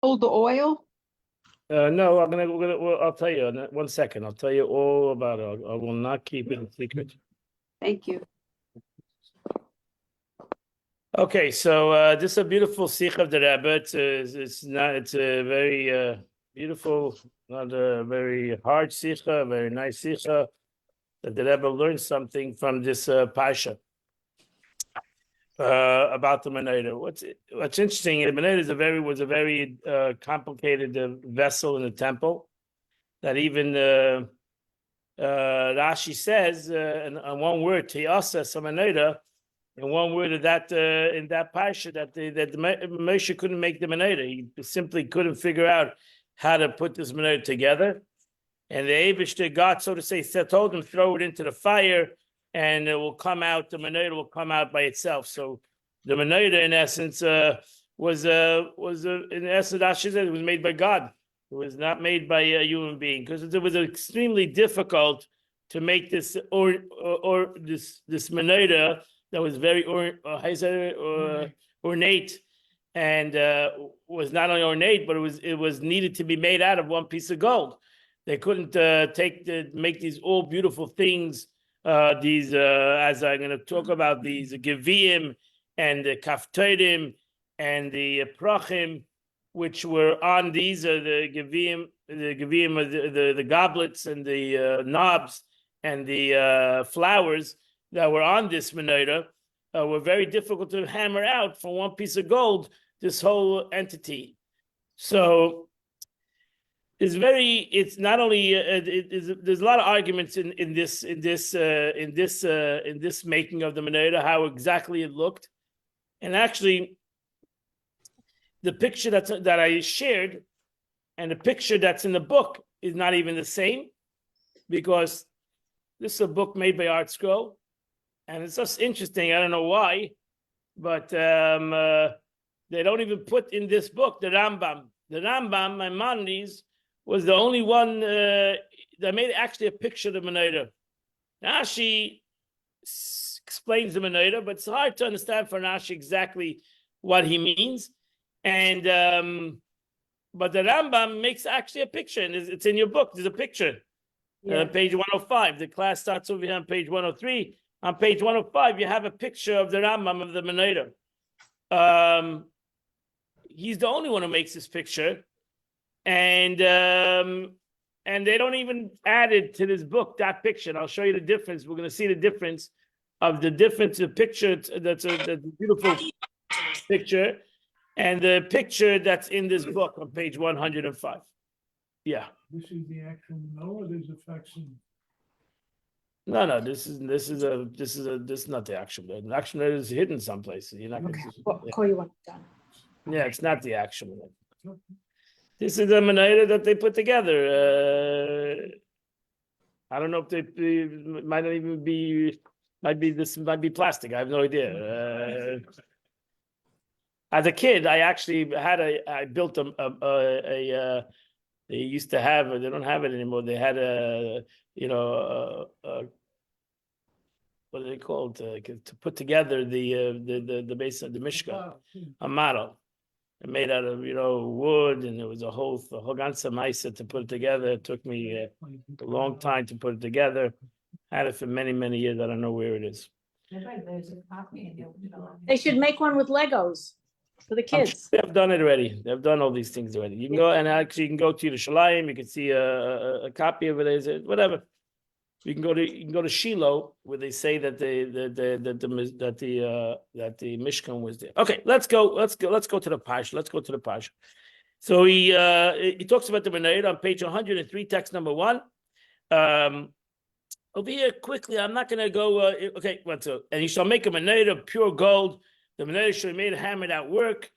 Hold the oil? No, I'll tell you in 1 second. I'll tell you all about it. I will not keep it a secret. Thank you. Okay, so this is a beautiful sikh of the Rebbe. It's a very beautiful, not a very hard sikh, a very nice sikh. That the Rebbe learned something from this Parsha about the menorah. What's interesting, the menorah was a very complicated vessel in the temple that even Rashi says in one word, "Tiyasa menorah." In one word of that in that parsha that Moshe couldn't make the menorah. He simply couldn't figure out how to put this menorah together. And the Eibishter God, so to say, told him throw it into the fire, and it will come out. The menorah will come out by itself. So the menorah, in essence, was in essence, Rashi said it was made by God. It was not made by a human being because it was extremely difficult to make this or this menorah that was very ornate, and was not only ornate, but it was needed to be made out of one piece of gold. They couldn't make these all beautiful things. These as I'm going to talk about, these Geviim and the Kaftorim and the Prachim, which were on these the Geviim, the goblets and the knobs and the flowers that were on this menorah were very difficult to hammer out from one piece of gold, this whole entity. So it's not only there's a lot of arguments in this making of the menorah, how exactly it looked. And actually the picture that I shared and the picture that's in the book is not even the same, because this is a book made by Art Scroll. And it's just interesting. I don't know why, but they don't even put in this book the Rambam. The Rambam, Maimonides, was the only one that made actually a picture of the menorah. Rashi explains the menorah, but it's hard to understand for Rashi exactly what he means. And but the Rambam makes actually a picture, and it's in your book. There's a picture, page 105. The class starts over here on page 103. On page 105, you have a picture of the Rambam of the menorah. He's the only one who makes this picture, and they don't even add it to this book, that picture. And I'll show you the difference. We're going to see the difference of the picture. That's a beautiful picture, and the picture that's in this book on page 105. Yeah. This is the actual menorah, or there's a facsimile? No, this is not the actual. The actual is hidden someplace. You're not Okay, going to well, call you when I'm done. Yeah, it's not the actual. This is the menorah that they put together. I don't know if they might not even be. Might be plastic. I have no idea. As a kid, I actually I built a. They used to have. They don't have it anymore. They had what are they called to put together the base of the Mishkan, a model, made out of wood, and it was a whole ganze Maisa to put it together. It took me a long time to put it together. Had it for many years. I don't know where it is. They should make one with Legos for the kids. They've done it already. They've done all these things already. You can go, and actually you can go to the Shalayim. You can see a copy of it. Whatever. You can go to Shiloh, where they say that the Mishkan was there. Okay, let's go to the Parsha. Let's go to the Parsha. So he talks about the menorah on page 103, text number 1. Over here quickly, I'm not going to go. Okay, and you shall make a menorah of pure gold. The menorah shall be made of hammered out work.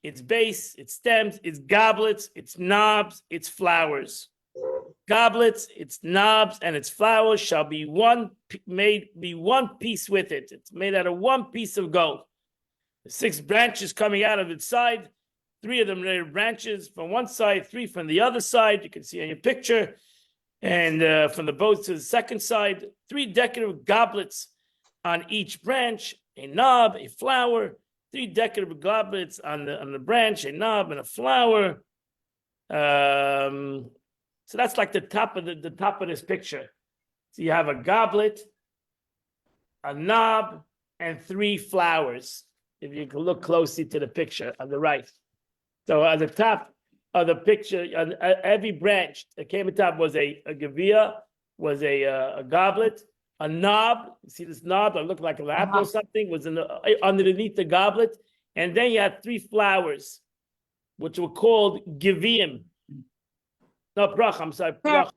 Its base, its stems, its goblets, its knobs, its flowers. Goblets, its knobs, and its flowers shall be one piece with it. It's made out of one piece of gold. The 6 branches coming out of its side, 3 of them are branches from one side, 3 from the other side. You can see on your picture, and from the both to the second side, 3 decorative goblets on each branch, a knob, a flower. 3 decorative goblets on the branch, a knob, and a flower. So that's like the top of the top of this picture. So you have a goblet, a knob, and 3 flowers. If you can look closely to the picture on the right. So at the top of the picture, on every branch that came at the top was a gevia, was a goblet, a knob. You see this knob that looked like a lamp or something, was underneath the goblet. And then you had 3 flowers, which were called geviim. No, prach, I'm sorry. Prach.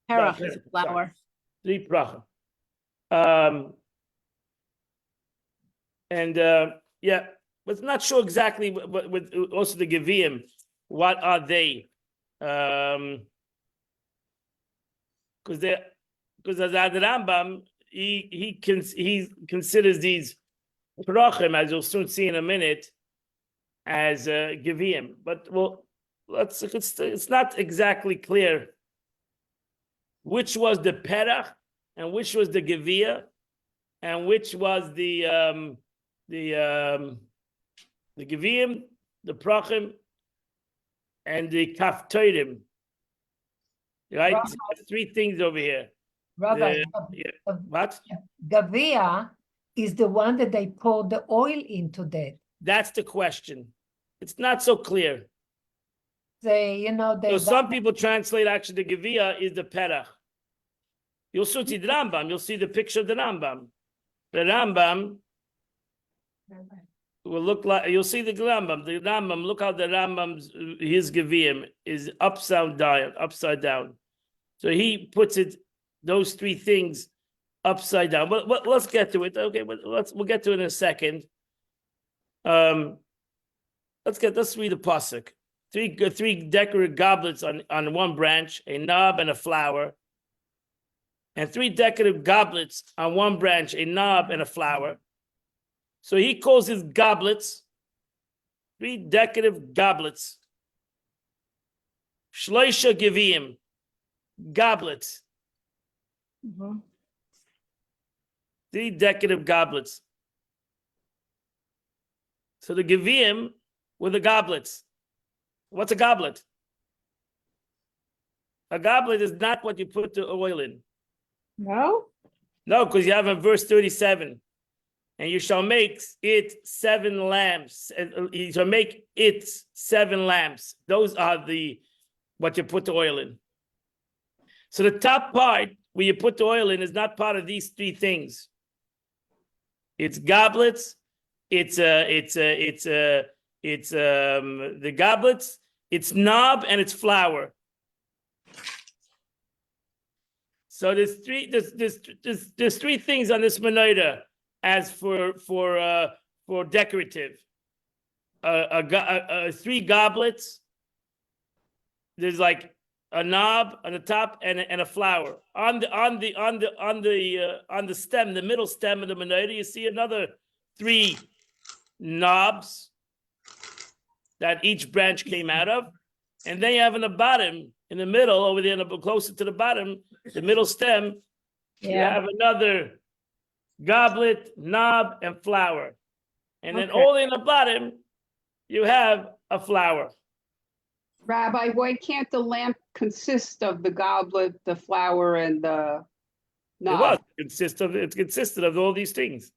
Perach is a flower. 3 prach. Yeah, but not sure exactly with also the geviim. What are they? Because as the Rambam, he considers these prachim, as you'll soon see in a minute, as geviim. But well, it's not exactly clear which was the perach and which was the gevia and which was the geviim, the prachim, and the kaftorim. Right? Rabbi, So 3 things over here. Rabbi, What? Gavia is the one that they pour the oil into that. That's the question. It's not so clear. They, So some people translate actually the gevia is the perach. You'll see the Rambam. You'll see the picture of the Rambam. The Rambam will look like, you'll see the Rambam. The Rambam, look how the Rambam's, his geviim is upside down. So he puts it, those 3 things upside down. But let's get to it. Okay, we'll get to it in a second. Let's read the pasuk. 3 decorative goblets on one branch, a knob and a flower. And 3 decorative goblets on one branch, a knob and a flower. So he calls his goblets 3 decorative goblets. Shloisha geviim, goblets. 3 decorative goblets. So the geviim were the goblets. What's a goblet? A goblet is not what you put the oil in. No? No, because you have in verse 37. And you shall make it 7 lamps. You shall make it 7 lamps. Those are what you put the oil in. So the top part where you put the oil in is not part of these 3 things. It's goblets. It's the goblets. It's knob and it's flour. So there's 3 things on this menorah as for decorative. 3 goblets. There's like a knob on the top and a flower. On the stem, the middle stem of the menorah, you see another 3 knobs that each branch came out of. And then you have in the bottom, in the middle, over there, closer to the bottom, the middle stem, you have another goblet, knob, and flower. And then all in the bottom, you have a flower. Rabbi, why can't the lamp consist of the goblet, the flower, and the knob? It consisted of all these things.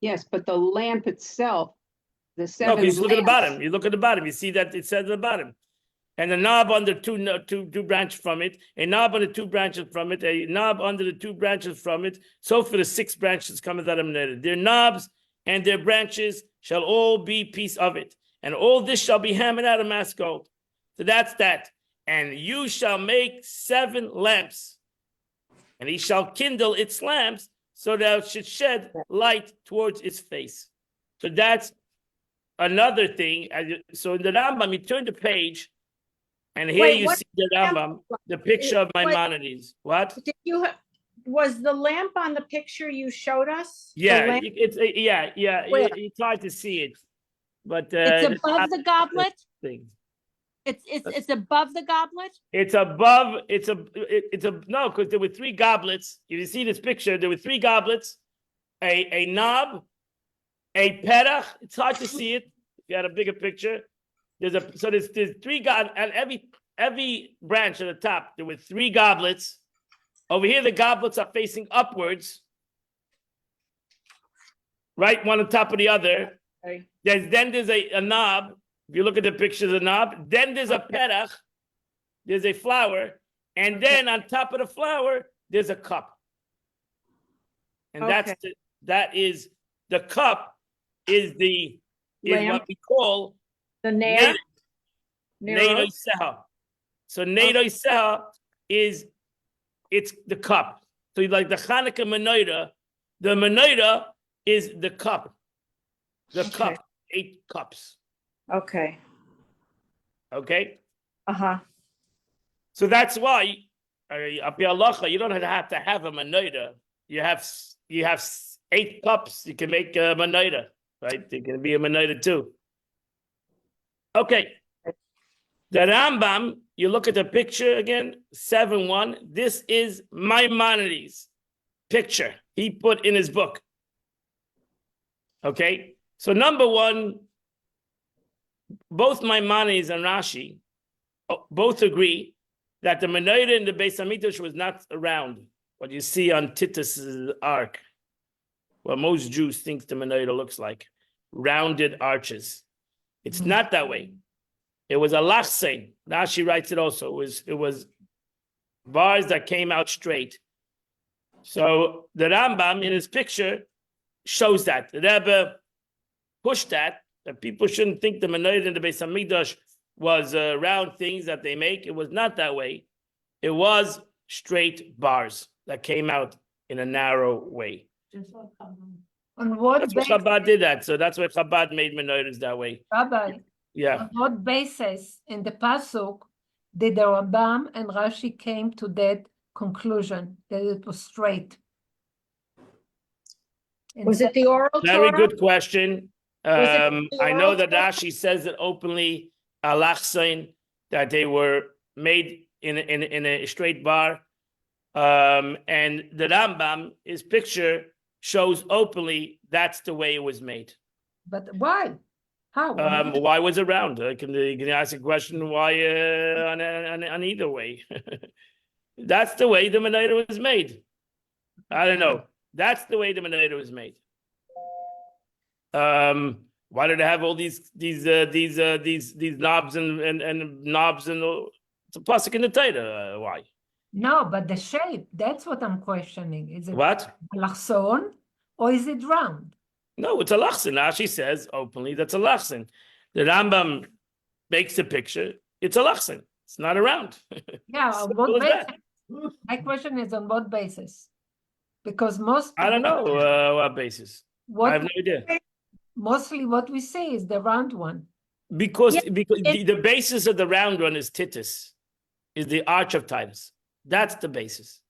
Yes, but the lamp itself, the No, 7 because you look at the lamps- bottom. You look at the bottom. You see that it says at the bottom. And the knob under two branches from it, a knob under 2 branches from it, a knob under the 2 branches from it. So for the 6 branches cometh out of it. Their knobs and their branches shall all be piece of it. And all this shall be hammered out of mass gold. So that's that. And you shall make 7 lamps. And he shall kindle its lamps so that it should shed light towards its face. So that's another thing. So in the Rambam, you turn the page, and here you see the Rambam, the picture of Maimonides. What? Was the lamp on the picture you showed us? The Yeah, lamp- Where? It's hard to see it, but It's above the goblet. thing. It's above the goblet. It's above. No, because there were 3 goblets. If you see this picture, there were 3 goblets, a knob, a perach. It's hard to see it if you had a bigger picture. There's 3 goblets, and every branch at the top, there were 3 goblets. Over here, the goblets are facing upwards, right, one on top of the other. Okay. Then there's a knob. If you look at the picture of the knob, then there's a perach, there's a flower, and then on top of the flower, there's a cup. And Okay. that is the cup is Lamp. what we call The Nair? Neido Seha. So Neido Seha it's the cup. So like the Hanukkah menorah, the menorah is the cup. The Okay. cup, 8 cups. Okay. Okay? Uh-huh. So that's why up halacha, you don't have to have a menorah. You have 8 cups. You can make a menorah, right? It can be a menorah too. Okay. The Rambam, you look at the picture again, 7:1. This is Maimonides' picture he put in his book. Okay, so number 1, both Maimonides and Rashi both agree that the menorah in the Beis Hamikdash was not round. What you see on Titus's ark, what most Jews think the menorah looks like, rounded arches. It's not that way. It was a lachsein. Rashi writes it also. It was bars that came out straight. So the Rambam in his picture shows that. The Rebbe pushed that people shouldn't think the menorah in the Beis Hamikdash was round things that they make. It was not that way. It was straight bars that came out in a narrow way. On what That's why basis, Chabad did that. So that's why Chabad made menorahs that way. Rabbi, Yeah. on what basis in the Pasuk did the Rambam and Rashi came to that conclusion that it was straight? Was it the oral Very Torah? good question. Was it the I know oral that Torah? Rashi says it openly, alachsein, that they were made in a straight bar. And the Rambam, his picture shows openly that's the way it was made. But why? How? Why was it round? Can you ask a question why on either way? That's the way the menorah was made. I don't know. That's the way the menorah was made. Why did it have all these knobs and knobs and it's a pasuk in the Torah? Why? No, but the shape, that's what I'm questioning. Is it What? lachson or is it round? No, it's a lachsin. Rashi says openly that's a lachsin. The Rambam makes the picture. It's a lachsin. It's not a round. Yeah, on Simple what as that. basis? My question is on what basis? Because most I don't people- know what basis. I have what no idea. mostly what we see is the round one. Because Yeah, the basis of the round one is Titus, is the arch of Titus. That's the basis.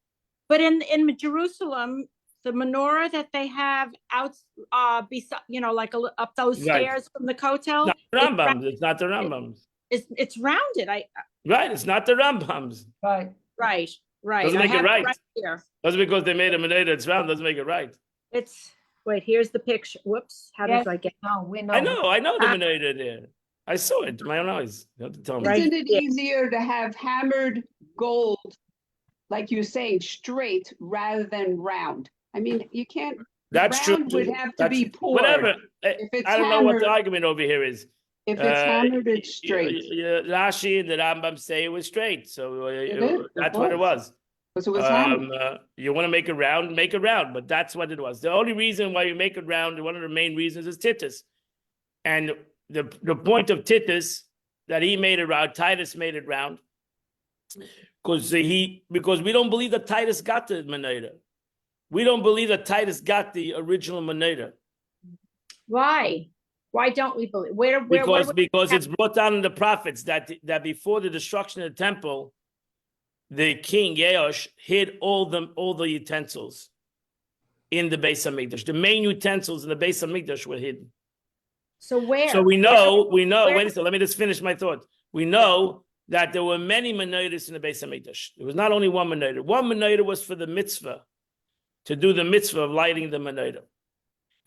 But in Jerusalem, the menorah that they have out, beside, like up those Right. stairs from the Kotel, Not the Rambams. It's not the Rambams. it's rounded. Right. It's not the Rambams. Right. Right. Doesn't I make it have right. here. That's because they made a menorah that's round. Doesn't make it right. Wait, here's the picture. Whoops, how Yes. did I get? No, we know. I know the menorah there. I saw it. My own eyes. You have to tell me. Right. Isn't it Yeah. easier to have hammered gold, like you're saying, straight rather than round? I mean, you can't, That's true. round would have to That's- be poured. Whatever. If it's I don't know what the hammered- argument over here is. If it's hammered, it's straight. Rashi and the Rambam say it was straight. So It is. that's It what it was. Because it was hammered. You want to make it round, make it round, but that's what it was. The only reason why you make it round, one of the main reasons is Titus. And the point of Titus, that he made it round, Titus made it round, because we don't believe that Titus got the menorah. We don't believe that Titus got the original menorah. Why? Why don't we believe? Where Because it's brought down in the prophets that before the destruction of the temple, the king Yehosh hid all the utensils in the Beis Hamikdash. The main utensils in the Beis Hamikdash were hidden. So where? So we know. Where- Wait a second. Let me just finish my thought. We know that there were many menorahs in the Beis Hamikdash. There was not only one menorah. One menorah was for the mitzvah, to do the mitzvah of lighting the menorah,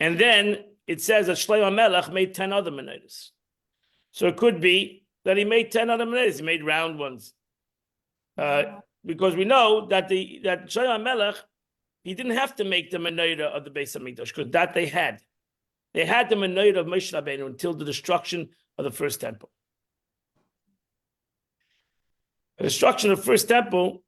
and then it says that Shlomo Melech made 10 other menorahs. So it could be that he made 10 other menorahs. He made round ones. Because we know that that Shlomo Melech, he didn't have to make the menorah of the Beis Hamikdash, because that they had. They had the menorah of Moshe Rabbeinu until the destruction of the first temple. The destruction of the first temple,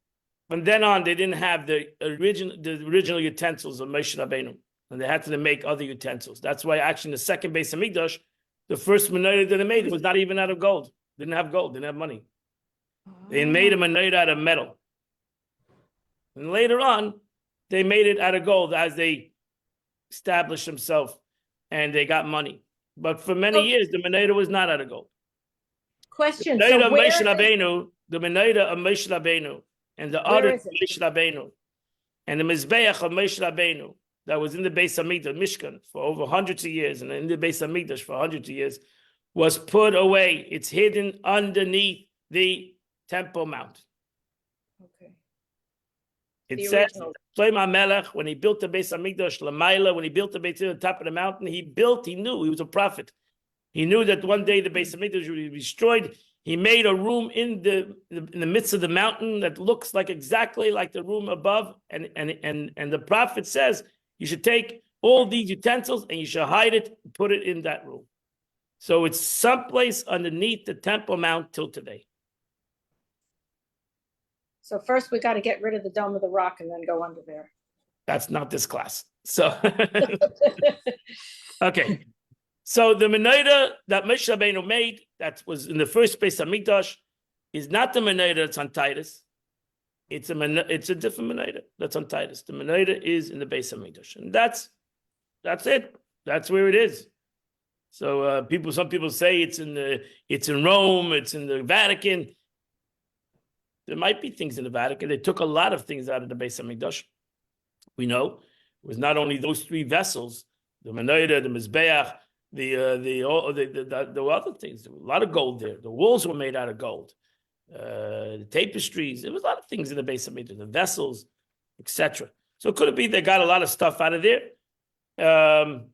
from then on, they didn't have the original utensils of Moshe Rabbeinu, and they had to make other utensils. That's why actually in the second Beis Hamikdash, the first menorah that they made was not even out of gold. Didn't have gold, didn't have money. They made a menorah out of metal. And later on, they made it out of gold as they established themselves and they got money. But for many years, the menorah was not out of gold. Question. The So menorah of where Moshe is- Rabbeinu, the menorah of Moshe Rabbeinu, and the other is it? Moshe Rabbeinu, and the Mizbeach of Moshe Rabbeinu that was in the Beis Hamikdash, Mishkan, for over hundreds of years, and in the Beis Hamikdash for hundreds of years, was put away. It's hidden underneath the Temple Mount. Okay. It The says, original. Shlomo Melech, when he built the Beis Hamikdash, Lamaila, when he built the Beis Hamikdash on top of the mountain, he knew, he was a prophet. He knew that one day the Beis Hamikdash would be destroyed. He made a room in the midst of the mountain that looks like exactly like the room above. And the prophet says, you should take all these utensils and you should hide it, put it in that room. So it's someplace underneath the Temple Mount till today. So first we got to get rid of the Dome of the Rock and then go under there. That's not this class. So, okay. So the menorah that Moshe Rabbeinu made, that was in the first Beis Hamikdash, is not the menorah that's on Titus. It's a different menorah that's on Titus. The menorah is in the Beis Hamikdash, and that's it. That's where it is. So some people say it's in Rome, it's in the Vatican. There might be things in the Vatican. They took a lot of things out of the Beis Hamikdash. We know it was not only those three vessels: the menorah, the mizbeach, the other things. There was a lot of gold there. The walls were made out of gold. The tapestries. There was a lot of things in the Beis Hamikdash. The vessels, etc. So it could be they got a lot of stuff out of there.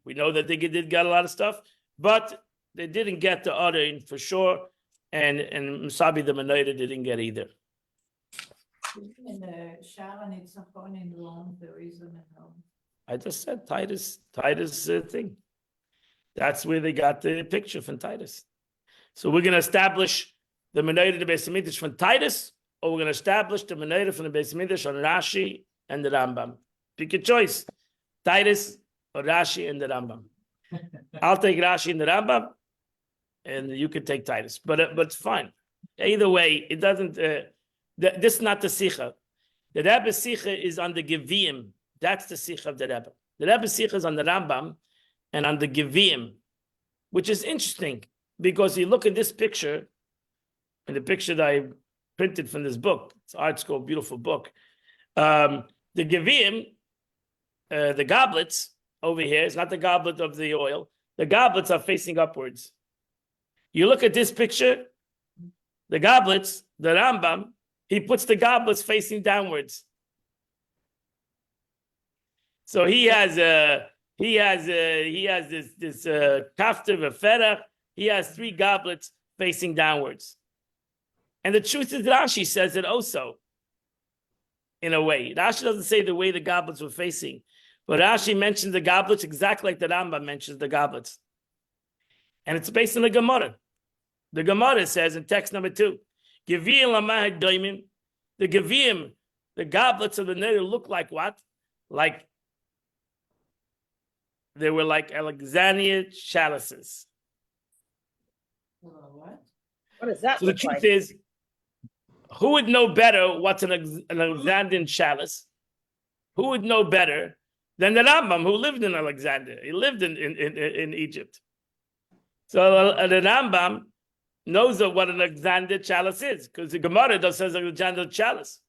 We know that they did get a lot of stuff, but they didn't get the other in for sure. And Musabi the menorah didn't get either. In the Shara Nitzachon in Rome, there is a menorah. I just said Titus thing. That's where they got the picture from Titus. So we're going to establish the menorah of the Beis Hamikdash from Titus, or we're going to establish the menorah from the Beis Hamikdash on Rashi and the Rambam. Pick your choice, Titus or Rashi and the Rambam. I'll take Rashi and the Rambam, and you could take Titus. But it's fine. Either way, it doesn't. This is not the Sikha. The Rebbe's Sikha is on the Gevim. That's the Sikha of the Rebbe. The Rebbe's Sikha is on the Rambam and on the Gevim, which is interesting because you look at this picture, and the picture that I printed from this book. It's Art School, beautiful book. The Gevim, the goblets over here, it's not the goblet of the oil. The goblets are facing upwards. You look at this picture, the goblets, the Rambam, he puts the goblets facing downwards. So he has this kafter v'ferach. He has three goblets facing downwards. And the truth is, Rashi says it also, in a way. Rashi doesn't say the way the goblets were facing, but Rashi mentions the goblets exactly like the Rambam mentions the goblets. And it's based on the Gemara. The Gemara says in text number 2, the Gevim, the goblets of the Neder look like what? Like they were like Alexandria chalices. What? What does that So the look truth like? is, who would know better what's an Alexandrian chalice? Who would know better than the Rambam, who lived in Alexandria? He lived in Egypt. So the Rambam knows of what an Alexander chalice is, because the Gemara does says Alexander chalice.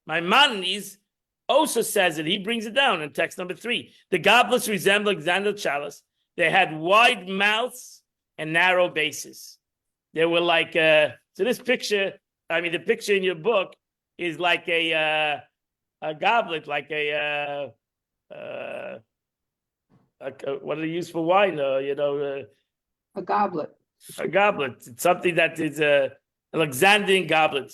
Maimonides also says it. He brings it down in text number 3. The goblets resemble Alexander chalice. They had wide mouths and narrow bases. They were like so. This picture, I mean, the picture in your book is like a goblet, like a what do they use for wine? A goblet. A goblet. It's something that is a Alexandrian goblet.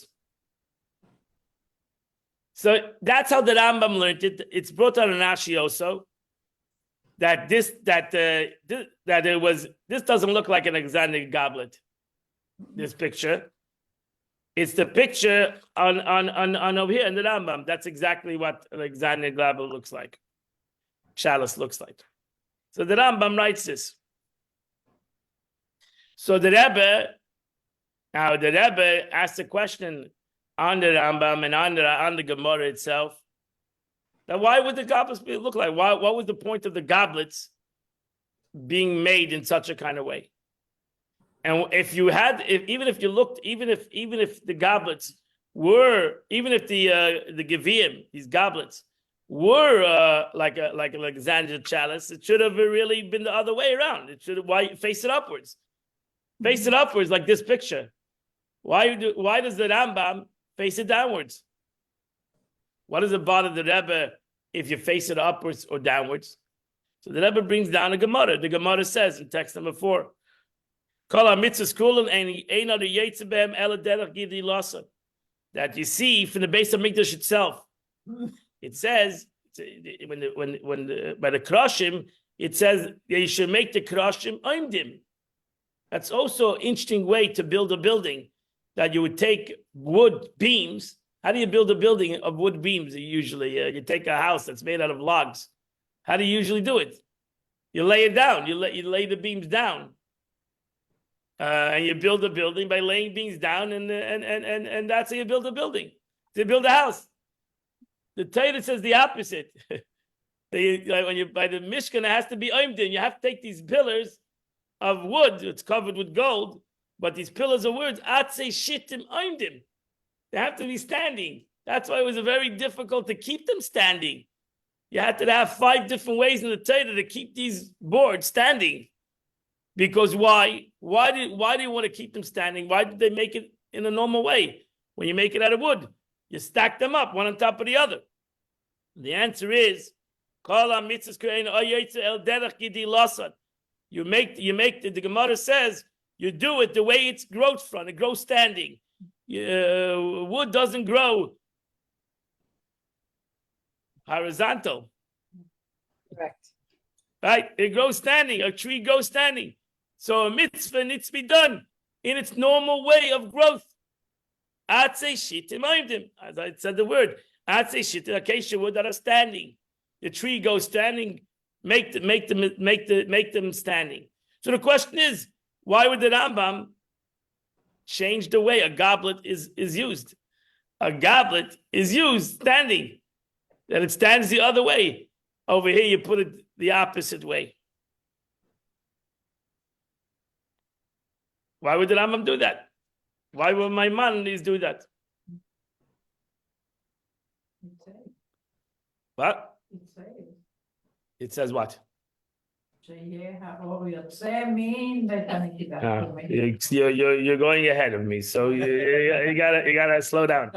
So that's how the Rambam learned it. It's brought on an Rashi also. This doesn't look like an Alexandrian goblet. This picture. It's the picture on over here in the Rambam. That's exactly what an Alexandrian goblet looks like. Chalice looks like. So the Rambam writes this. So the Rebbe asked a question on the Rambam and on the Gemara itself. Now, why would the goblets look like? What was the point of the goblets being made in such a kind of way? And even if the goblets were, even if the Geviim, these goblets, were like an Alexandria chalice, it should have really been the other way around. It should have face it upwards. Face it upwards like this picture. Why does the Rambam face it downwards? What does it bother the Rebbe if you face it upwards or downwards? So the Rebbe brings down a Gemara. The Gemara says in text number 4, that you see from the base of Mikdash itself. It says by the Kroshim, it says that you should make the Kroshim oimdim. That's also an interesting way to build a building, that you would take wood beams. How do you build a building of wood beams? Usually, you take a house that's made out of logs. How do you usually do it? You lay it down. You lay the beams down, and you build a building by laying beams down, and that's how you build a building. To build a house, the Torah says the opposite. When you by the Mishkan, it has to be oimdim. You have to take these pillars of wood. It's covered with gold, but these pillars of wood, atzei shittim oimdim. They have to be standing. That's why it was very difficult to keep them standing. You had to have 5 different ways in the Torah to keep these boards standing. Because why? Why do you want to keep them standing? Why did they make it in a normal way? When you make it out of wood, you stack them up one on top of the other. The answer is, you make the Gemara says you do it the way it grows from. It grows standing. Wood doesn't grow horizontal. Correct. Right? It grows standing. A tree grows standing. So a mitzvah needs to be done in its normal way of growth. Atzei shittim oimdim. As I said the word. Atzei shittim acacia wood that are standing. The tree goes standing. Make them standing. So the question is, why would the Rambam change the way a goblet is used? A goblet is used standing. Then it stands the other way. Over here, you put it the opposite way. Why would the Rambam do that? Why would my Maimonides do that? What? It says what? You're going ahead of me, so you gotta slow down.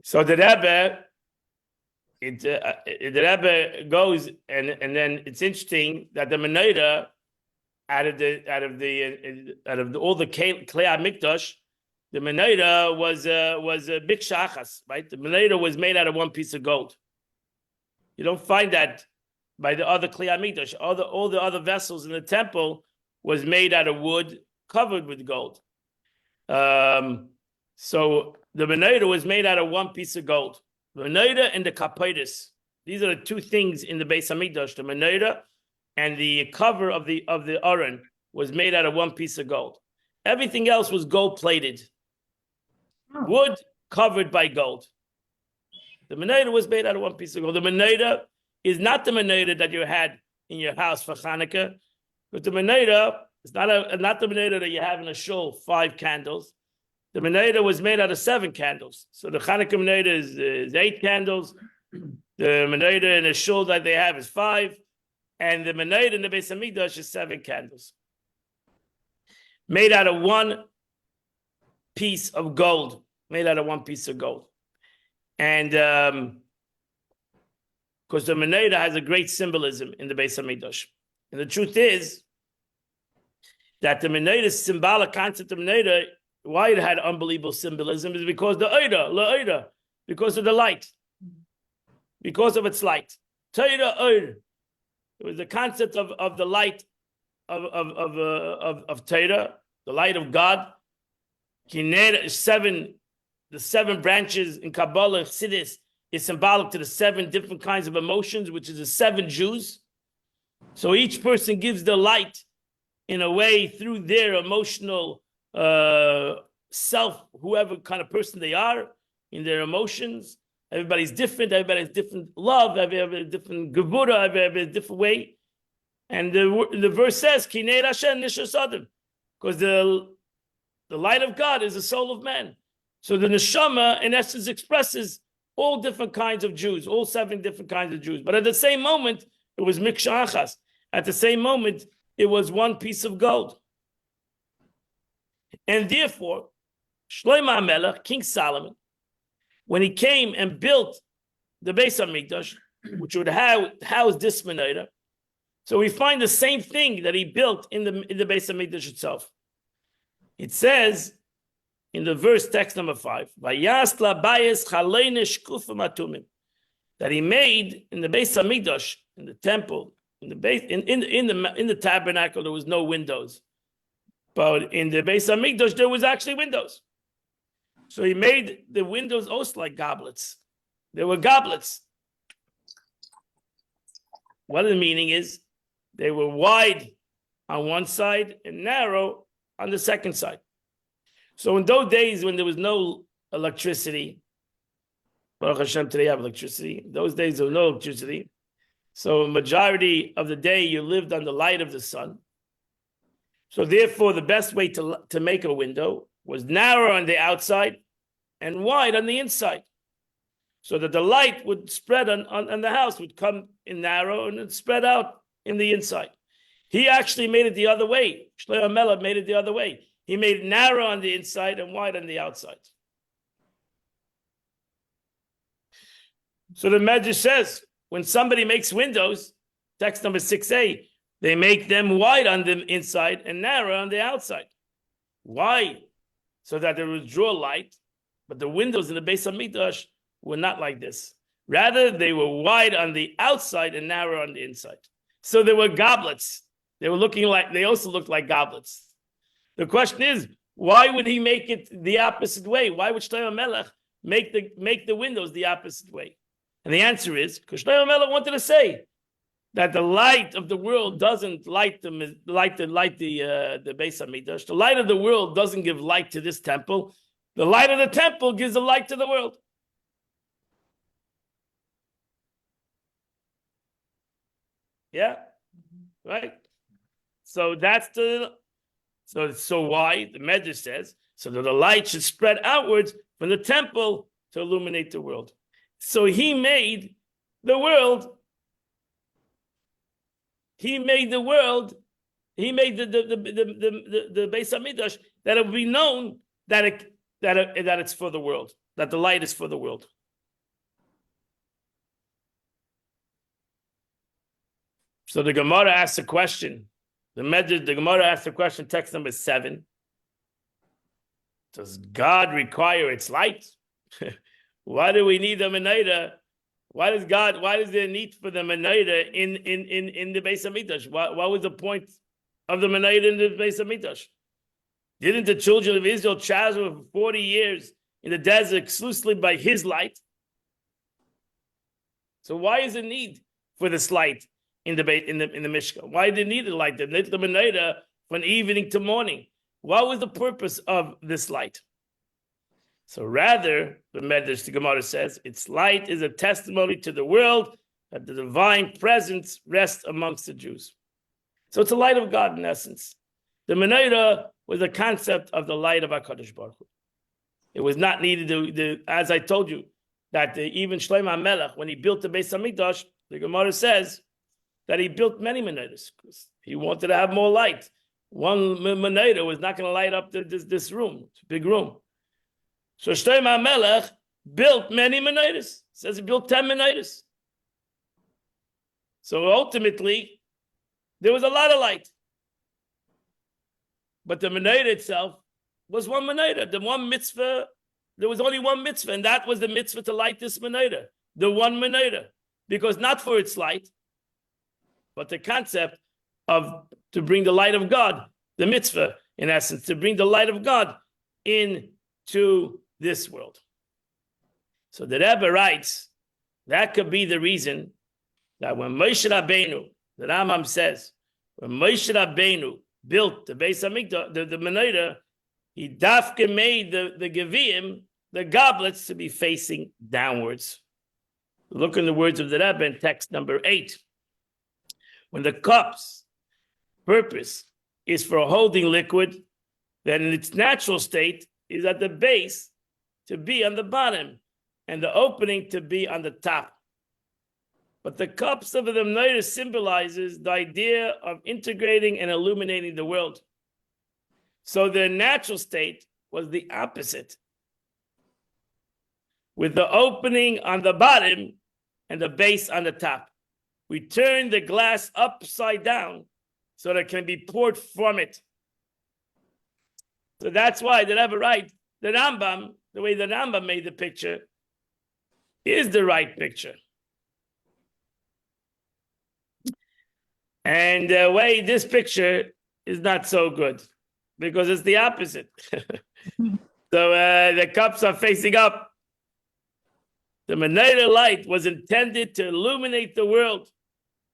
So the Rebbe goes and then it's interesting that the Menorah out of all the Klei HaMikdash, the Menorah was a big shachas, right? The Menorah was made out of one piece of gold. You don't find that by the other Klei HaMikdash. All the other vessels in the temple was made out of wood covered with gold. So the Menorah was made out of one piece of gold. The Menorah and the Kaporos. These are the 2 things in the Beis Hamikdash. The Menorah and the cover of the Aron was made out of one piece of gold. Everything else was gold plated. Wood covered by gold. The Menorah was made out of one piece of gold. The Menorah is not the Menorah that you had in your house for Hanukkah, but the Menorah is not the Menorah that you have in a shul, 5 candles. The Menorah was made out of 7 candles. So the Hanukkah Menorah is 8 candles. The Menorah in the shul that they have is 5. And the Menorah in the Beis Hamikdash is 7 candles. Made out of one piece of gold. Made out of one piece of gold. And because the Menorah has a great symbolism in the Beis Hamikdash. And the truth is that the menorah, symbolic concept of menorah, why it had unbelievable symbolism is because the oida, because of the light, because of its light. Torah oir. It was the concept of the light of Torah, the light of God. The 7 branches in Kabbalah, Chassidus, is symbolic to the 7 different kinds of emotions, which is the 7 Jews. So each person gives the light in a way through their emotional self, whoever kind of person they are, in their emotions. Everybody's different. Everybody has different love. Everybody has different gevura. Everybody has a different way. And the verse says, "Kinei Hashem nishas adam," because the light of God is the soul of man. So the neshama, in essence, expresses all different kinds of Jews, all 7 different kinds of Jews. But at the same moment, it was miksha achas. At the same moment, it was one piece of gold. And therefore, Shlomo HaMelech, King Solomon, when he came and built the Beis HaMikdash, which would house this menorah, so we find the same thing that he built in the Beis HaMikdash itself. It says in the verse text number 5, "Vayas labayis chalein shkufim atumim," that he made in the Beis HaMikdash, in the temple, in the tabernacle, there was no windows, but in the Beis HaMikdash there was actually windows. So he made the windows also like goblets. They were goblets. What the meaning is, they were wide on one side and narrow on the second side. So in those days when there was no electricity, Baruch Hashem, today you have electricity. In those days there was no electricity. So majority of the day you lived on the light of the sun. So therefore the best way to make a window was narrow on the outside and wide on the inside, so that the light would spread on the house, would come in narrow and it spread out in the inside. He actually made it the other way. Shlomo HaMelech made it the other way. He made it narrow on the inside and wide on the outside. So the Medrash says, when somebody makes windows, text number 6a, they make them wide on the inside and narrow on the outside. Why? So that they would draw light. But the windows in the Beis HaMikdash were not like this. Rather, they were wide on the outside and narrow on the inside. So they were goblets. They also looked like goblets. The question is, why would he make it the opposite way? Why would Shlomo HaMelech make the windows the opposite way? And the answer is, because Shlomo HaMelech wanted to say that the light of the world doesn't light the Beis HaMikdash. The light of the world doesn't give light to this temple. The light of the temple gives the light to the world. Yeah, right. So so why the Medrash says so that the light should spread outwards from the temple to illuminate the world. So he made the world. He made the world. He made the Beis HaMikdash that it would be known that it's for the world, that the light is for the world. So the Gemara asks a question. The Gemara asks a question, text number 7. Does God require its light? Why do we need the menorah? Why does there need for the menorah in the Beis HaMikdash? What was the point of the menorah in the Beis HaMikdash? Didn't the children of Israel travel for 40 years in the desert exclusively by his light? So why is there need for this light in the Mishkan? Why did they need the light? They lit the menorah from evening to morning. What was the purpose of this light? So rather, the Medrash, the Gemara says, its light is a testimony to the world that the divine presence rests amongst the Jews. So it's a light of God in essence. The menorah was a concept of the light of HaKadosh Baruch Hu. It was not needed, as I told you, that even Shlomo HaMelech, when he built the Beis HaMikdash, the Gemara says that he built many menorahs because he wanted to have more light. One menorah was not going to light up this room. It's a big room. So Shlomo HaMelech built many menorahs. It says he built 10 menorahs. So ultimately, there was a lot of light. But the menorah itself was one menorah. The one mitzvah, there was only one mitzvah, and that was the mitzvah to light this menorah, the one menorah. Because not for its light, but the concept of to bring the light of God, the mitzvah, in essence, to bring the light of God into this world. So the Rebbe writes, that could be the reason that when Moshe Rabbeinu, the Rambam says, when Moshe Rabbeinu built the Beis Hamikdash, the menorah, he dafke made the Geviim, the goblets, to be facing downwards. Look in the words of the Rebbe in text number 8. When the cup's purpose is for holding liquid, then in its natural state is at the base to be on the bottom and the opening to be on the top. But the cups of the menorah symbolizes the idea of integrating and illuminating the world. So their natural state was the opposite, with the opening on the bottom and the base on the top. We turn the glass upside down so that it can be poured from it. So that's why the Rebbe writes, the Rambam, the way the Rambam made the picture, is the right picture. And the way this picture is not so good, because it's the opposite. So the cups are facing up. The menorah light was intended to illuminate the world,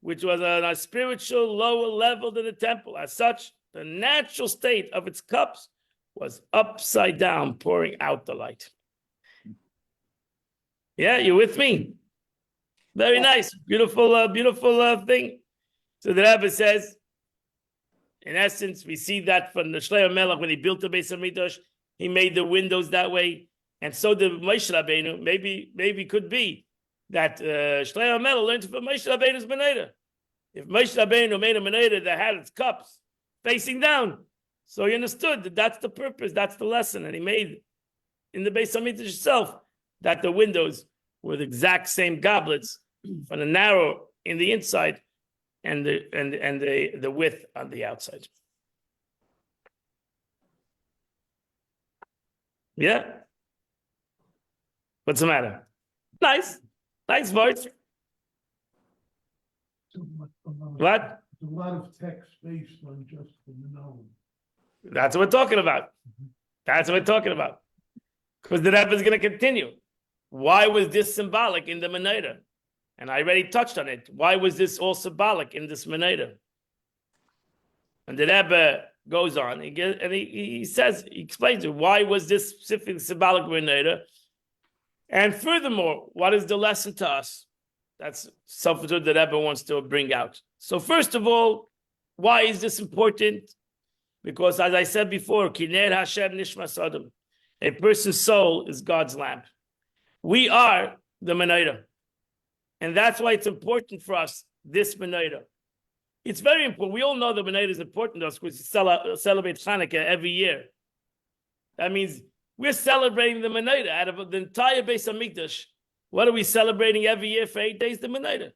which was on a spiritual lower level than the temple. As such, the natural state of its cups was upside down, pouring out the light. Yeah, you with me? Very nice, beautiful, beautiful thing. So the Rebbe says, in essence, we see that from the Shlomo Melech when he built the Beis Hamikdash, he made the windows that way, and so did Moshe Rabbeinu. Maybe could be that Shlomo Melech learned from Moshe Rabbeinu's menorah. If Moshe Rabbeinu made a menorah that had its cups facing down, so he understood that that's the purpose, that's the lesson, and he made in the Beis Hamikdash itself that the windows were the exact same goblets, from the narrow in the inside and the width on the outside. Yeah? What's the matter? Nice voice. What? A lot of text based on just the menorah. That's what we're talking about. That's what we're talking about. Because the Rebbe is going to continue. Why was this symbolic in the menorah? And I already touched on it. Why was this all symbolic in this menorah? And the Rebbe goes on, he says, he explains it. Why was this specific symbolic menorah? And furthermore, what is the lesson to us? That's something that the Rebbe wants to bring out. So first of all, why is this important? Because as I said before, Kiner Hashem Nishmas Adam, a person's soul is God's lamp. We are the menorah. And that's why it's important for us, this menorah. It's very important. We all know the menorah is important to us because we celebrate Hanukkah every year. That means we're celebrating the menorah out of the entire Beis Hamikdash. What are we celebrating every year for 8 days? The menorah.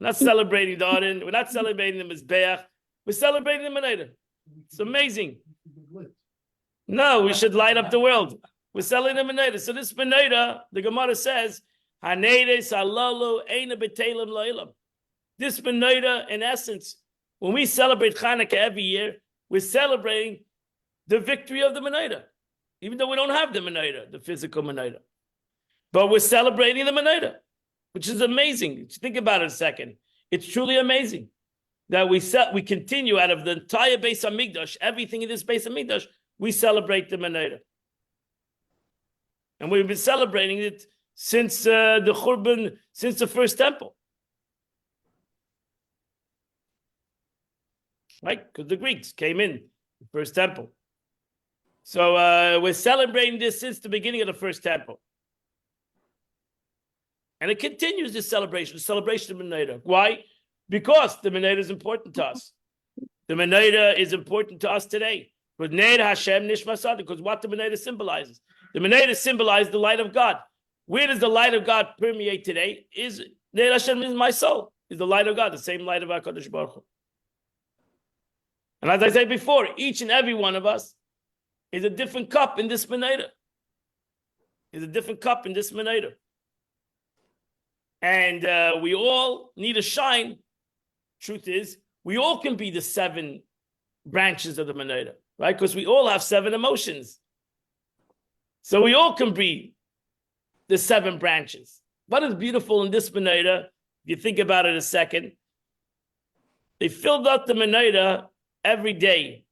We're not celebrating the Aron. We're not celebrating the Mizbeach. We're celebrating the menorah. It's amazing. No, we should light up the world. We're celebrating the menorah. So this menorah, the Gemara says, Hanedes halalu eina b'telim la'ilam. This menorah, in essence, when we celebrate Hanukkah every year, we're celebrating the victory of the menorah, even though we don't have the menorah, the physical menorah. But we're celebrating the menorah, which is amazing. Think about it a second. It's truly amazing that we continue out of the entire Beis Hamikdash, everything in this Beis Hamikdash, we celebrate the menorah. And we've been celebrating it since the Churban, since the first temple. Right? Because the Greeks came in, the first temple. So we're celebrating this since the beginning of the first temple. And it continues this celebration, the celebration of Menorah. Why? Because the Menorah is important to us. The Menorah is important to us today. Because Ner Hashem Nishmas Adam, because what the Menorah symbolizes. The Menorah symbolizes the light of God. Where does the light of God permeate today? Is Ner Hashem is my soul, is the light of God, the same light of HaKadosh Baruch Hu. And as I said before, each and every one of us is a different cup in this menorah. Is a different cup in this menorah. And we all need a shine. Truth is, we all can be the 7 branches of the menorah, right? Because we all have 7 emotions. So we all can be the 7 branches. What is beautiful in this menorah, if you think about it a second, they filled up the menorah every day,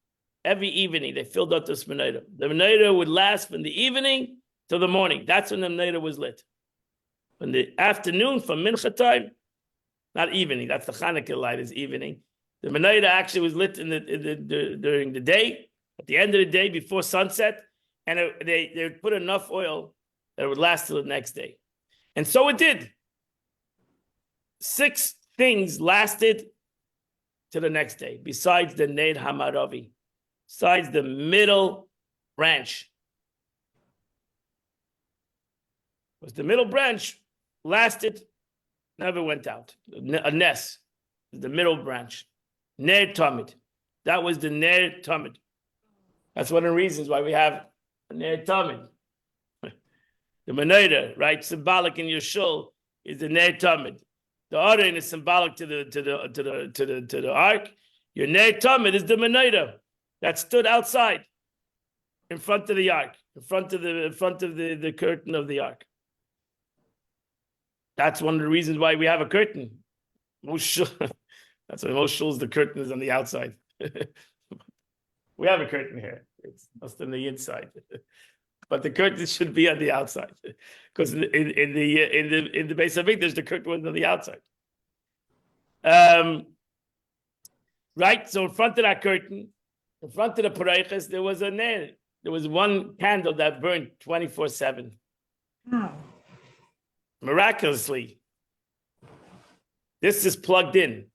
every evening. They filled up this menorah. The menorah would last from the evening till the morning. That's when the menorah was lit. In the afternoon, from mincha time, not evening, that's the Hanukkah light is evening. The menorah actually was lit during the day, at the end of the day, before sunset, and they would put enough oil that it would last till the next day. And so it did. 6 things lasted to the next day, besides the Ner Hamaravi, besides the middle branch. Because the middle branch lasted, never went out. A Nes, the middle branch. Ner Tamid. That was the Ner Tamid. That's one of the reasons why we have a Ner Tamid. The menorah, right, symbolic in your shul, is the Ner Tamid. The Aron is symbolic to the ark. Your Ner Tamid is the menorah that stood outside, in front of the ark, in front of the curtain of the ark. That's one of the reasons why we have a curtain. That's why most shuls, the curtain is on the outside. We have a curtain here. It's just on the inside. But the curtain should be on the outside, because in the base of English, the curtain was on the outside. Right. So in front of that curtain, in front of the pareiches, there was a ner. There was one candle that burned 24/7. Oh. Miraculously, this is plugged in.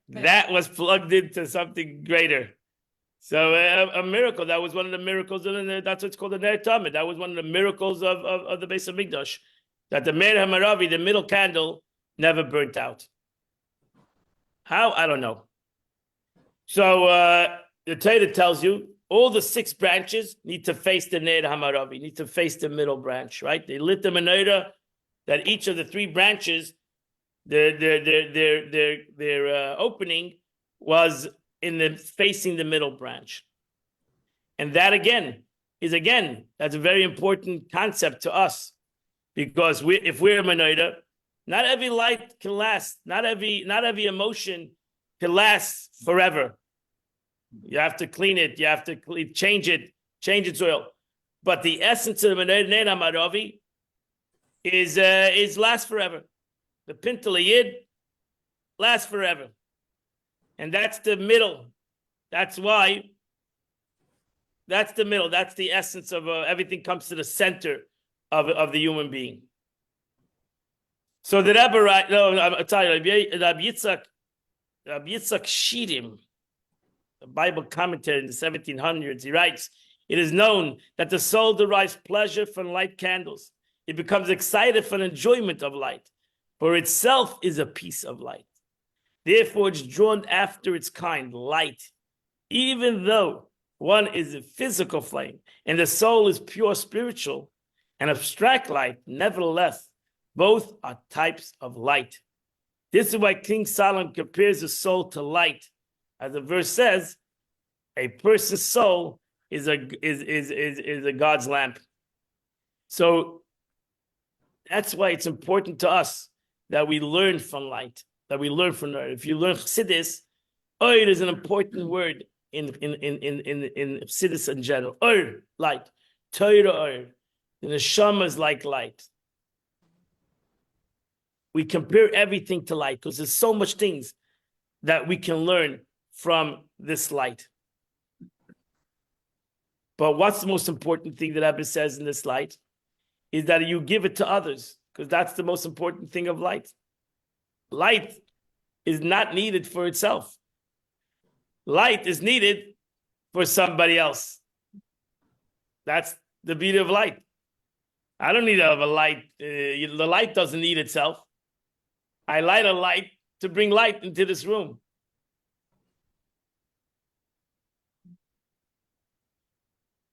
That was plugged into something greater. So a miracle. That was one of the miracles. That's what's called the Ner Tamid. That was one of the miracles of the base of Mikdash. That the Ner Hamaravi, the middle candle, never burnt out. How? I don't know. So the Torah tells you all the 6 branches need to face the Ner Hamaravi, need to face the middle branch, right? They lit the menorah that each of the 3 branches, their opening was in the facing the middle branch. And that that's a very important concept to us, because if we're a menorah, not every light can last, not every emotion can last forever. You have to clean it, you have to change its oil. But the essence of the menorah Ner Hamaravi is last forever. The Pintel Yid lasts forever. And that's the middle. That's why. That's the middle. That's the essence of everything comes to the center of the human being. So the Rebbe, Rabbi Yitzchak Shirim, a Bible commentary in the 1700s, he writes, "It is known that the soul derives pleasure from light candles. It becomes excited for the enjoyment of light, for itself is a piece of light. Therefore, it's drawn after its kind, light. Even though one is a physical flame and the soul is pure spiritual and abstract light, nevertheless, both are types of light. This is why King Solomon compares the soul to light. As the verse says, a person's soul is a God's lamp." So that's why it's important to us that we learn from light, that we learn from Oir. If you learn Chassidus, Oir is an important word in Chassidus in general. Oir, light. Torah Oir. The neshama is like light. We compare everything to light because there's so much things that we can learn from this light. But what's the most important thing that Abba says in this light is that you give it to others, because that's the most important thing of light. Light is not needed for itself. Light is needed for somebody else. That's the beauty of light. I don't need to have a light. The light doesn't need itself. I light a light to bring light into this room.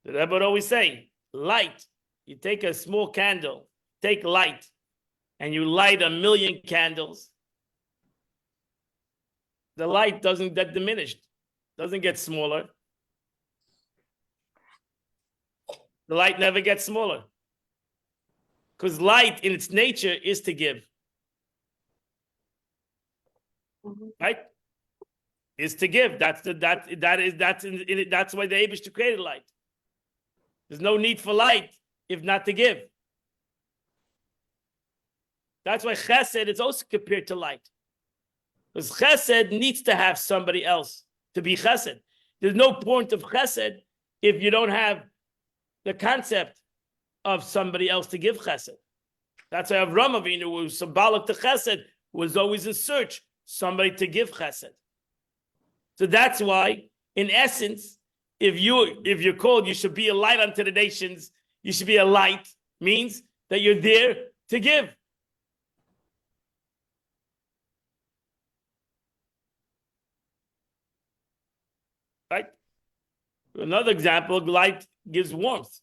The Rebbe would always say, light. You take a small candle, take light, and you light 1,000,000 candles. The light doesn't get diminished, doesn't get smaller. The light never gets smaller. Because light in its nature is to give. Right? Is to give. That's why the Eibush created light. There's no need for light if not to give. That's why chesed is also compared to light. Because chesed needs to have somebody else to be chesed. There's no point of chesed if you don't have the concept of somebody else to give chesed. That's why Avraham Avinu, who was symbolic to chesed, was always in search somebody to give chesed. So that's why, in essence, if you're called, you should be a light unto the nations. You should be a light, means that you're there to give. Right? Another example, light gives warmth.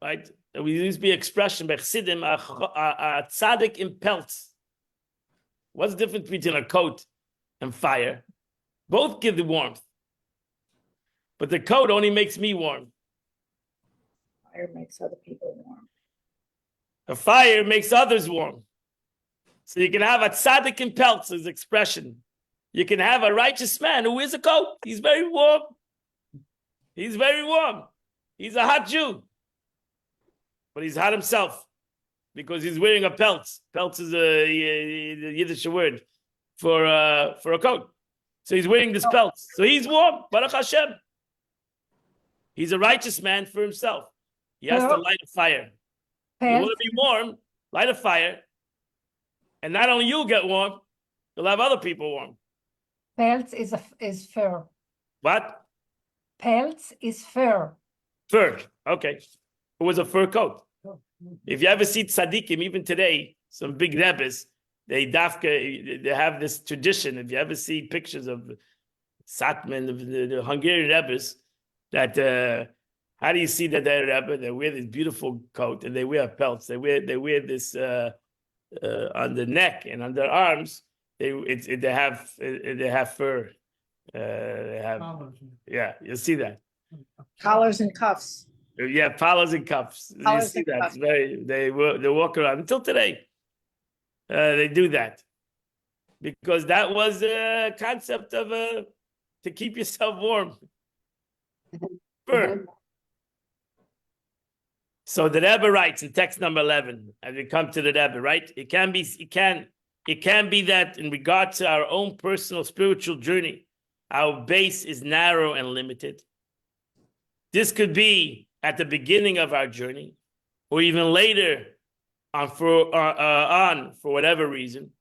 Right? We use the expression by Chassidim, a tzaddik in pelts. What's the difference between a coat and fire? Both give the warmth. But the coat only makes me warm. Fire makes other people warm. A fire makes others warm. So you can have a tzaddik in pelts, as expression. You can have a righteous man who wears a coat. He's very warm. He's very warm. He's a hot Jew. But he's hot himself because he's wearing a pelt. Pelt is a Yiddish word for a coat. So he's wearing this pelt. So he's warm. Baruch Hashem. He's a righteous man for himself. He has to light a fire. You want to be warm, light a fire. And not only you'll get warm, you'll have other people warm. Pelts is fur. What? Pelts is fur. Fur. Okay. It was a fur coat. If you ever see tzaddikim, even today, some big rebbes, they have this tradition. If you ever see pictures of Satman, of the Hungarian rebbes, that how do you see that they're rebbe? They wear this beautiful coat and they wear pelts. They wear this on the neck and on their arms. They have fur. They have, yeah, you'll see that. Collars and cuffs. Yeah, collars and cuffs. You see that? It's they walk around until today. They do that because that was a concept of to keep yourself warm. Fur. So the Rebbe writes in text number 11, as we come to the Rebbe, right? It can be that in regard to our own personal spiritual journey, our base is narrow and limited. This could be at the beginning of our journey, or even later on for whatever reason.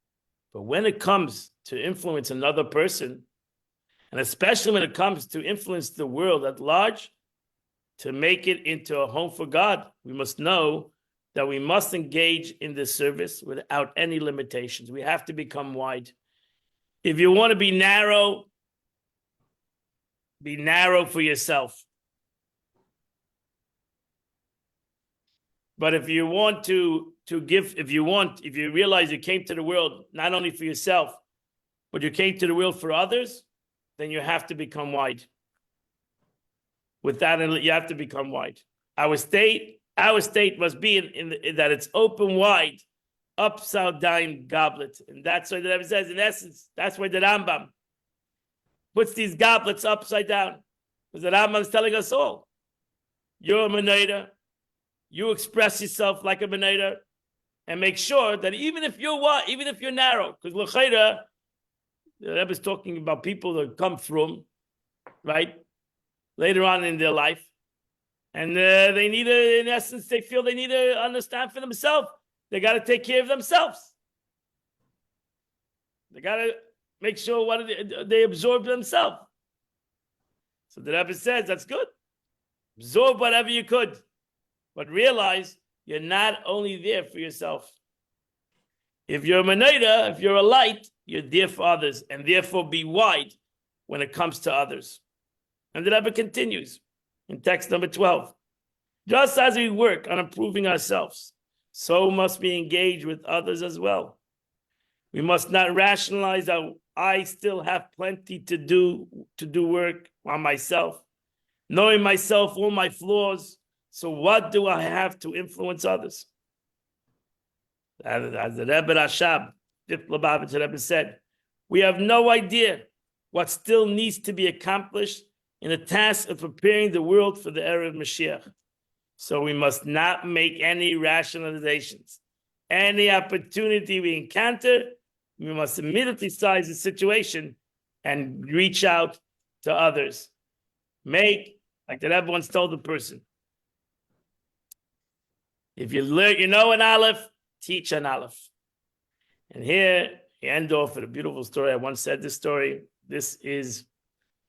But when it comes to influence another person, and especially when it comes to influence the world at large, to make it into a home for God, we must know that we must engage in this service without any limitations. We have to become wide. If you want to be narrow for yourself. But if you want to give, if you realize you came to the world not only for yourself, but you came to the world for others, then you have to become wide. With that, you have to become wide. Our state must be in that it's open wide, upside down goblet. And that's what the Rebbe says, in essence, that's why the Rambam puts these goblets upside down. Because the Rambam is telling us all, you're a menorah, you express yourself like a menorah, and make sure that even if you're narrow, because l'chayra, the Rebbe is talking about people that come from, right, later on in their life, and they need to, in essence, they feel they need to understand for themselves. They got to take care of themselves. They got to make sure what they absorb themselves. So the Rebbe says, that's good. Absorb whatever you could. But realize you're not only there for yourself. If you're a menorah, if you're a light, you're there for others, and therefore be wide when it comes to others. And the Rebbe continues in text number 12. Just as we work on improving ourselves, so must we engage with others as well. We must not rationalize that I still have plenty to do work on myself, knowing myself, all my flaws. So what do I have to influence others? As the Rebbe Rashab, the Rebbe said, we have no idea what still needs to be accomplished in the task of preparing the world for the era of Mashiach. So we must not make any rationalizations. Any opportunity we encounter, we must immediately size the situation and reach out to others. Make, like the Rebbe once told the person, if you learn, you know an aleph, teach an aleph. And here, he end off with a beautiful story. I once said this story. This is,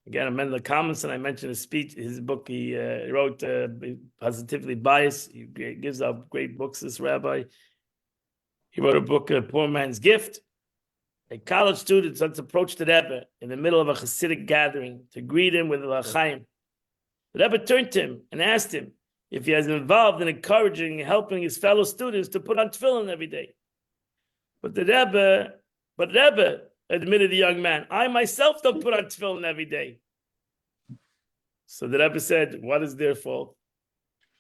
again, I'm in the comments, and I mentioned his speech, his book. He wrote Positively Biased. He gives out great books, this rabbi. He wrote a book, A Poor Man's Gift. A college student once approached the Rebbe in the middle of a Hasidic gathering to greet him with a l'chaim. The Rebbe turned to him and asked him if he has been involved in encouraging and helping his fellow students to put on tefillin every day. But Rebbe, admitted the young man, I myself don't put on tefillin every day. So the Rebbe said, what is their fault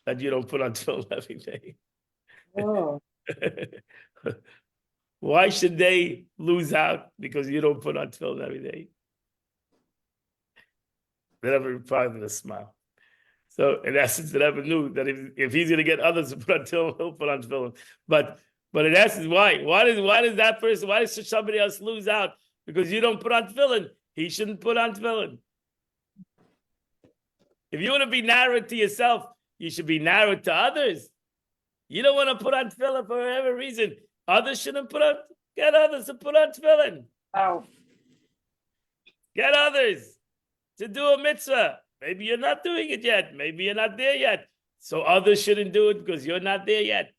that you don't put on tefillin every day? Oh. Why should they lose out because you don't put on tefillin every day? The Rebbe replied with a smile. So in essence, the Rebbe knew that if he's going to get others to put on tefillin, he'll put on tefillin. But in essence, why? Why does that person? Why does somebody else lose out because you don't put on tefillin? He shouldn't put on tefillin. If you want to be narrow to yourself, you should be narrow to others. You don't want to put on tefillin for whatever reason. Others shouldn't put on. Get others to put on tefillin. Oh, Get others to do a mitzvah. Maybe you're not doing it yet. Maybe you're not there yet. So others shouldn't do it because you're not there yet.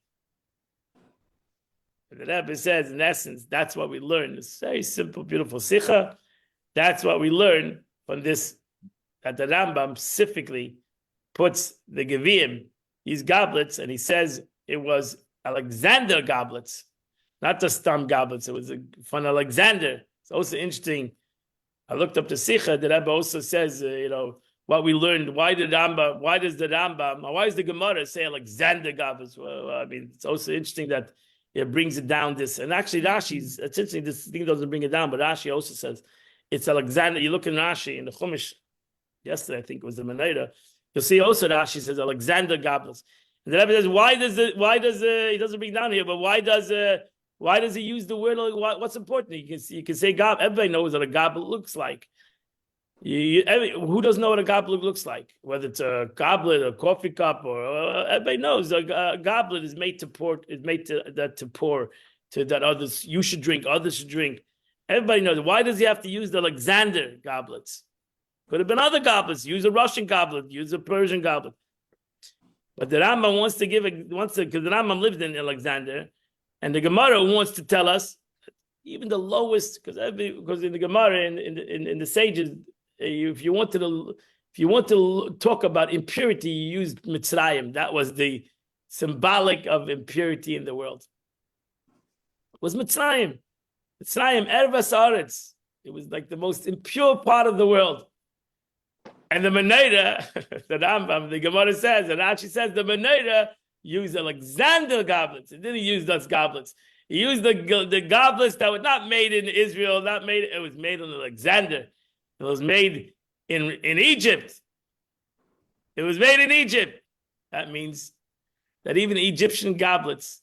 The Rebbe says, in essence, that's what we learn. It's very simple, beautiful sikha. That's what we learn from this, that the Rambam specifically puts the Geviim, these goblets, and he says it was Alexander goblets, not the stam goblets. It was from Alexander. It's also interesting. I looked up the sikha. The Rebbe also says, what we learned. Why does the Rambam, why does the Gemara say Alexander goblets? Well, I mean, it's also interesting that it brings it down this, and actually Rashi's, it's interesting, this thing doesn't bring it down, but Rashi also says it's Alexander. You look in Rashi in the Chumash, yesterday I think it was the Menorah, you'll see also Rashi says Alexander goblets. And the Rebbe says, why does he doesn't bring down here, but why does he use the word, what's important? You can say goblet, everybody knows what a goblet looks like. Who doesn't know what a goblet looks like? Whether it's a goblet, a coffee cup, or everybody knows a goblet is made to pour. Is made to pour to that others you should drink, others should drink. Everybody knows. Why does he have to use the Alexander goblets? Could have been other goblets. Use a Russian goblet. Use a Persian goblet. But the Rambam wants to because the Rambam lived in Alexander, and the Gemara wants to tell us even the lowest, because in the Gemara in the sages. If you want to talk about impurity, you used Mitzrayim. That was the symbolic of impurity in the world. It was Mitzrayim. Mitzrayim, Ervas Aretz. It was like the most impure part of the world. And the Menorah, the Rambam, the Gemara says, and Rashi says, the Menorah used Alexander goblets. It didn't use those goblets. He used the goblets that were not made in Israel, it was made in Alexander. It was made in Egypt. It was made in Egypt. That means that even Egyptian goblets,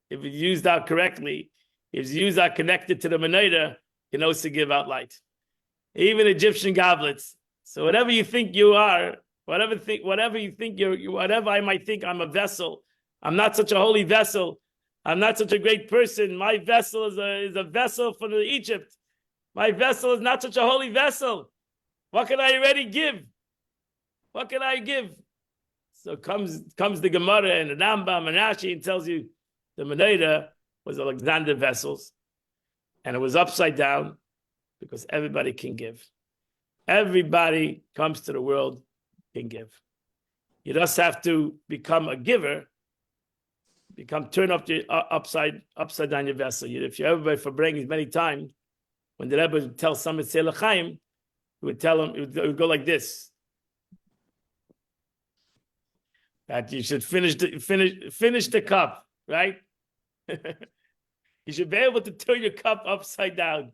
if it's used out correctly, if it's used out connected to the Menorah, can also give out light. Even Egyptian goblets. So whatever you think you are, whatever you think whatever I might think I'm a vessel, I'm not such a holy vessel. I'm not such a great person. My vessel is a vessel for Egypt. My vessel is not such a holy vessel. What can I already give? What can I give? So comes the Gemara and the Rambam and Rashi and tells you the Menorah was Alexander vessels, and it was upside down because everybody can give. Everybody comes to the world, can give. You just have to become a giver, turn up the upside down your vessel. If you everybody for bringing many times, when the Rebbe would tell someone say l'chaim, he would tell him, it would go like this. That you should finish the cup, right? You should be able to turn your cup upside down.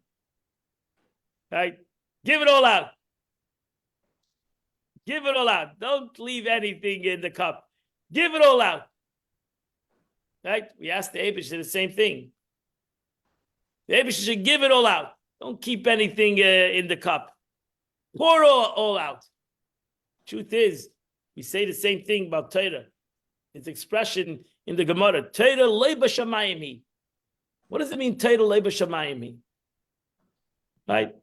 Right? Give it all out. Give it all out. Don't leave anything in the cup. Give it all out. Right? We asked the Abish the same thing. The Abish should give it all out. Don't keep anything in the cup. Pour all out. Truth is, we say the same thing about Torah. It's expression in the Gemara. Torah leiba shamayim. What does it mean, Torah leiba shamayim? Right?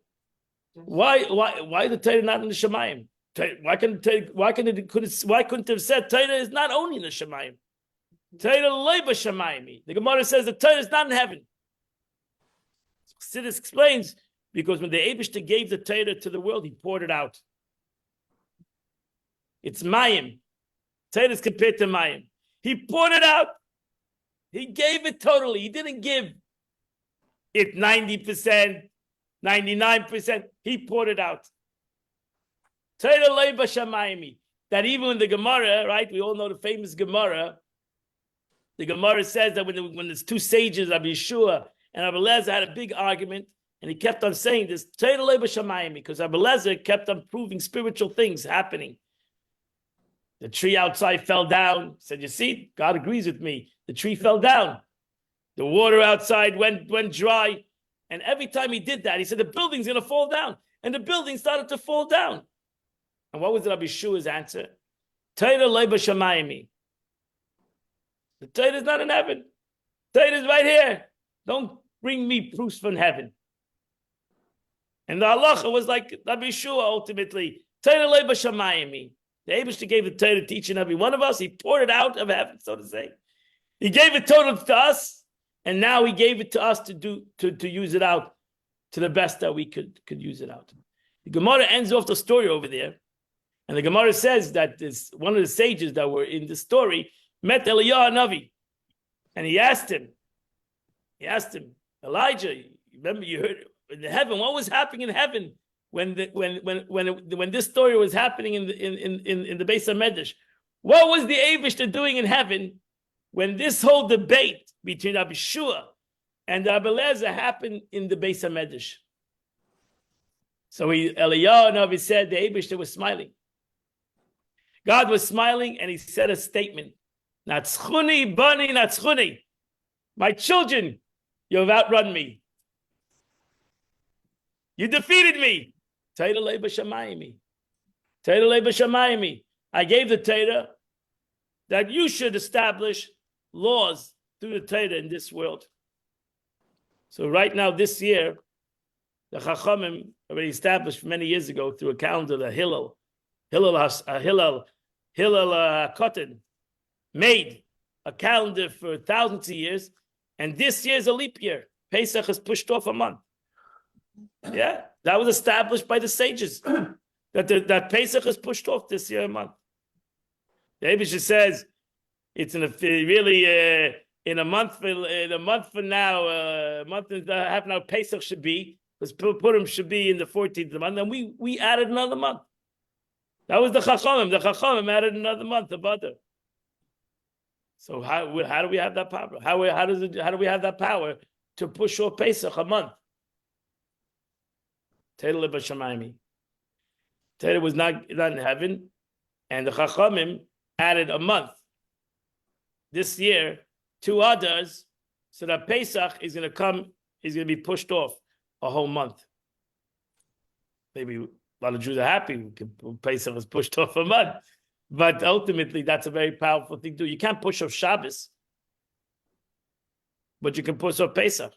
Why the Torah not in the Shemayim? Why couldn't it have said Torah is not only in the Shemayim? Torah leiba shamayim. The Gemara says the Torah is not in heaven. Chassidus explains because when the Eibishter gave the Torah to the world, he poured it out. It's mayim. Torah is compared to mayim. He poured it out. He gave it totally. He didn't give it 90%, 99%. He poured it out. Torah leiba shamayim. That even in the Gemara, right? We all know the famous Gemara. The Gemara says that when there's two sages, Rabbi Yeshua and Rabbi Lezer had a big argument, and he kept on saying this, Torah leiba shamayim, because Rabbi Lezer kept on proving spiritual things happening. The tree outside fell down. He said, you see, God agrees with me. The tree fell down. The water outside went dry. And every time he did that, he said, the building's going to fall down. And the building started to fall down. And what was Rabbi Shua's answer? Torah leiba shamayim. The Torah is not in heaven. Torah is right here. Don't bring me proofs from heaven. And the halacha was like Rabbi Shua ultimately. Torah leiba shamayim. The Eibishter gave the Torah to each and every one of us. He poured it out of heaven, so to say. He gave it total to us, and now he gave it to us to use it out to the best that we could use it out. The Gemara ends off the story over there, and the Gemara says that this one of the sages that were in the story met Eliyahu Navi, and he asked him, Elijah, remember you heard in heaven, what was happening in heaven? When this story was happening in the Beis HaMedrash, what was the Eibishter doing in heaven when this whole debate between Rabbi Shua and Rabbi Lezer happened in the Beis HaMedrash? So Eliyahu Navi said the Eibishter was smiling. God was smiling, and he said a statement: "Natzchuni bani natzchuni, my children, you have outrun me. You defeated me." Torah leiba shamayim. Torah leiba shamayim. I gave the Torah that you should establish laws through the Torah in this world. So right now, this year, the Chachamim already established many years ago through a calendar, the Hillel Kotten, made a calendar for thousands of years, and this year is a leap year. Pesach is pushed off a month. Yeah, that was established by the sages that Pesach is pushed off this year a month. The Eibishter says it's in a month from now, a month and a half now. Pesach should be, because Purim should be in the 14th of the month, and we added another month. That was the Chachamim. The Chachamim added another month of other. So how do we have that power? How do we have that power to push off Pesach a month? Torah leiba shamayim. Torah was not in heaven, and the Chachamim added a month. This year, 2 others, so that Pesach is going to be pushed off a whole month. Maybe a lot of Jews are happy Pesach is pushed off a month, but ultimately that's a very powerful thing to do. You can't push off Shabbos, but you can push off Pesach,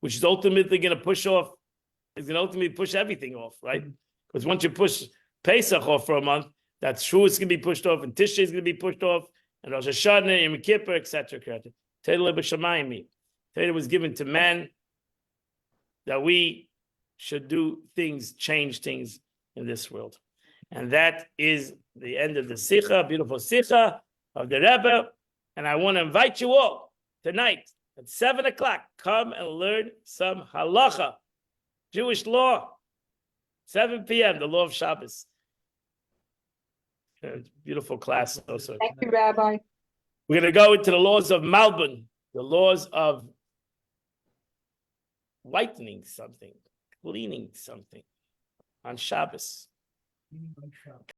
which is ultimately going to push everything off, right? Because once you push Pesach off for a month, that's true, it's going to be pushed off, and Tishrei is going to be pushed off, and Rosh Hashanah, Yom Kippur, etc. Torah was given to man that we should do things, change things in this world. And that is the end of the Sikha, beautiful Sikha of the Rebbe. And I want to invite you all tonight at 7 o'clock, come and learn some halacha, Jewish law, 7 p.m., the law of Shabbos. Beautiful class also. Thank you, Rabbi. We're going to go into the laws of Malbon, the laws of whitening something, cleaning something on Shabbos.